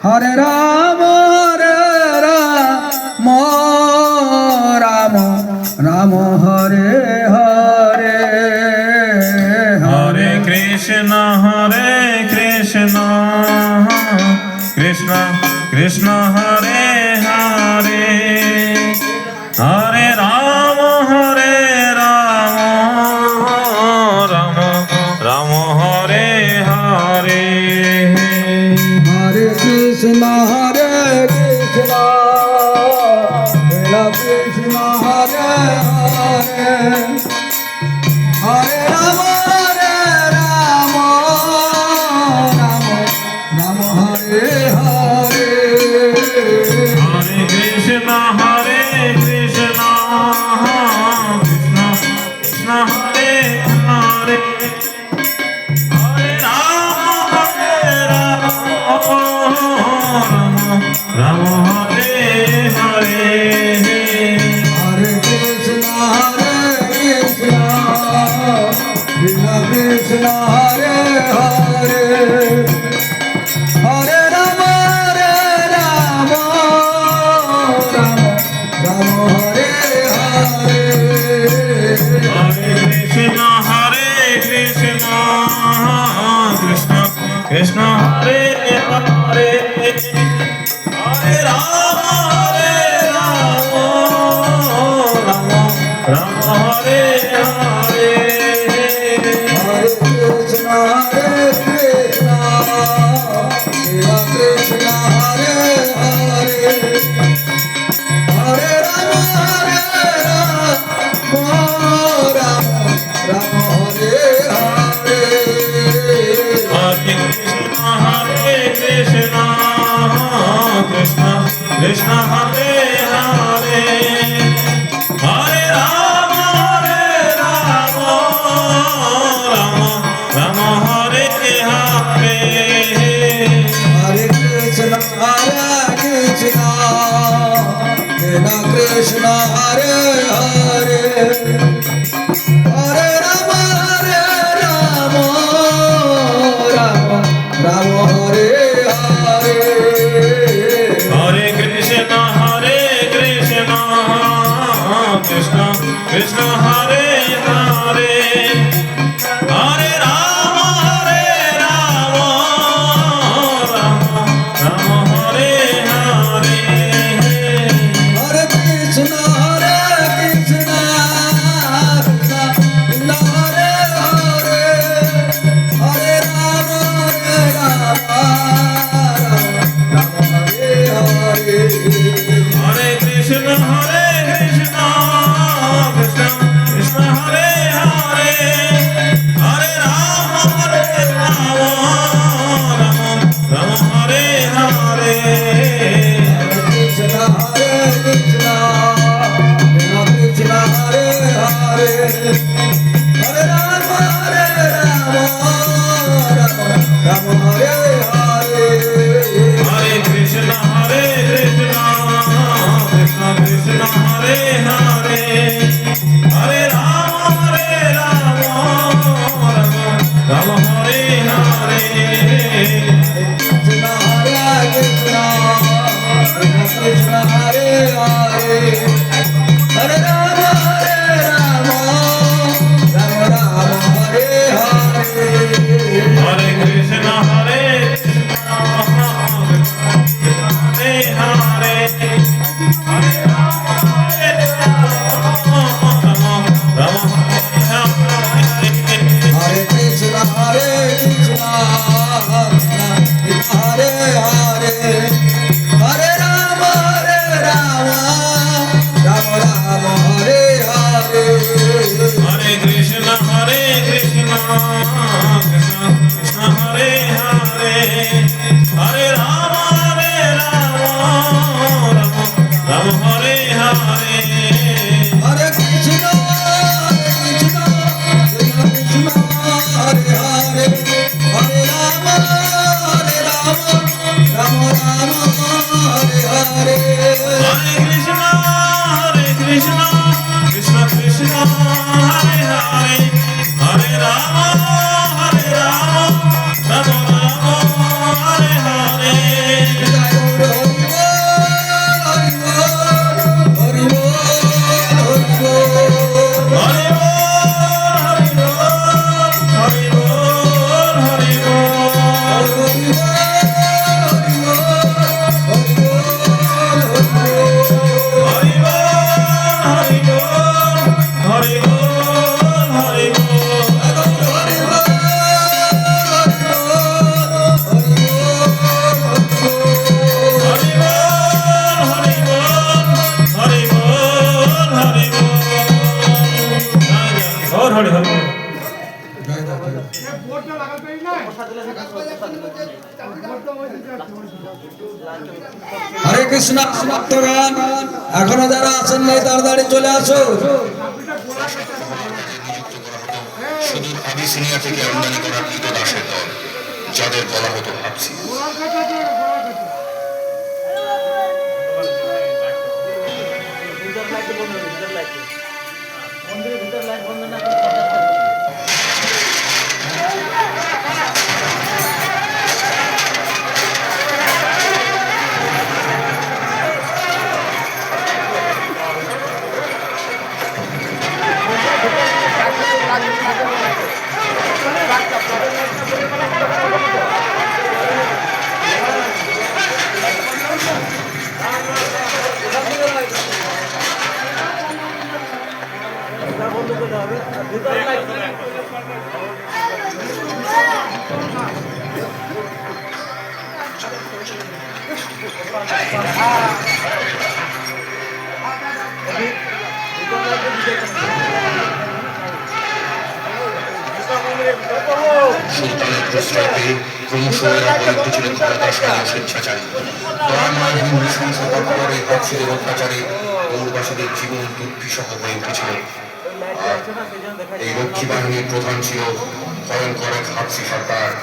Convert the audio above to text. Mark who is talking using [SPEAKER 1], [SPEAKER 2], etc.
[SPEAKER 1] হরে রাম রাম রাম হরে হরে
[SPEAKER 2] হরে কৃষ্ণ কৃষ্ণ কৃষ্ণ হরে হরে হরে রাম রাম রাম হরে হরে
[SPEAKER 1] হরে কৃষ্ণ কৃষ্ণ কৃষ্ণ হরে হরে হরে রাম রাম রাম হরে হরে
[SPEAKER 2] হরে কৃষ্ণ কৃষ্ণ কৃষ্ণ হরে হরে হরে রাম রাম হরে হরে
[SPEAKER 1] হরে কৃষ্ণ কৃষ্ণ কৃষ্ণ হরে হরে হরে রাম রাম রাম হরে হরে
[SPEAKER 2] হরে কৃষ্ণ কৃষ্ণ কৃষ্ণ হরে হরে হরে রাম রাম রাম হরে হরে
[SPEAKER 1] হরে কৃষ্ণ কৃষ্ণ কৃষ্ণ হরে হরে হরে রাম রাম হরে হরে
[SPEAKER 2] হরে কৃষ্ণ কৃষ্ণ কৃষ্ণ হরে হরে হরে রাম রাম রাম হরে হরে
[SPEAKER 1] হরে কৃষ্ণ কৃষ্ণ কৃষ্ণ হরে হরে হরে রাম রাম হরে হরে
[SPEAKER 2] হরে কৃষ্ণ কৃষ্ণ কৃষ্ণ হরে হরে হরে রাম রাম হরে হরে
[SPEAKER 1] হরে কৃষ্ণ কৃষ্ণ হরে হরে হরে রাম রাম হরে হরে
[SPEAKER 2] হরে কৃষ্ণ কৃষ্ণ কৃষ্ণ হরে হরে হরে রাম রাম হরে হরে
[SPEAKER 1] কৃষ্ণ কৃষ্ণ কৃষ্ণ হরে হরে হরে রাম রাম হরে হরে
[SPEAKER 2] হরে কৃষ্ণ কৃষ্ণ কৃষ্ণ হরে হরে হরে রাম রাম হরে হরে
[SPEAKER 1] কৃষ্ণ কৃষ্ণ কৃষ্ণ হরে হরে হরে রাম রাম হরে হরে
[SPEAKER 2] হরে কৃষ্ণ হরে হরে হরে রাম
[SPEAKER 1] হরে কৃষ্ণ কৃষ্ণ হরে হরে হরে রাম রাম হরে হরে
[SPEAKER 2] হরে কৃষ্ণ কৃষ্ণ কৃষ্ণ হরে হরে হরে রাম রাম হরে হরে
[SPEAKER 1] হরে কৃষ্ণ কৃষ্ণ কৃষ্ণ হরে হরে হরে রাম রাম হরে হরে
[SPEAKER 2] হরে কৃষ্ণ কৃষ্ণ কৃষ্ণ কৃষ্ণ হরে হরে হরে রাম
[SPEAKER 1] হরে কৃষ্ণ ভক্তগণ, এখনো যারা আসেন নাই তাড়াতাড়ি চলে আসো।
[SPEAKER 3] সুদূর আবিসিনিয়া থেকে আমদানি করা কৃতদাসের দল, যাদের বলা হতো ভাবছি। সুলতানের প্রশ্রয় পেয়ে ক্রমশ এরা হয়ে উঠেছিলেন ভারতাশ্রমীয় স্বেচ্ছাচারী। দয়াময়হীন নৃশংস তৎপরে হাফসিদের অত্যাচারে গৌরবাসীদের জীবন দুর্বিষহ হয়ে উঠেছিল। আর এই রক্ষী বাহিনীর প্রধান ছিল ভয়ঙ্কর এক হাফসি সরকার।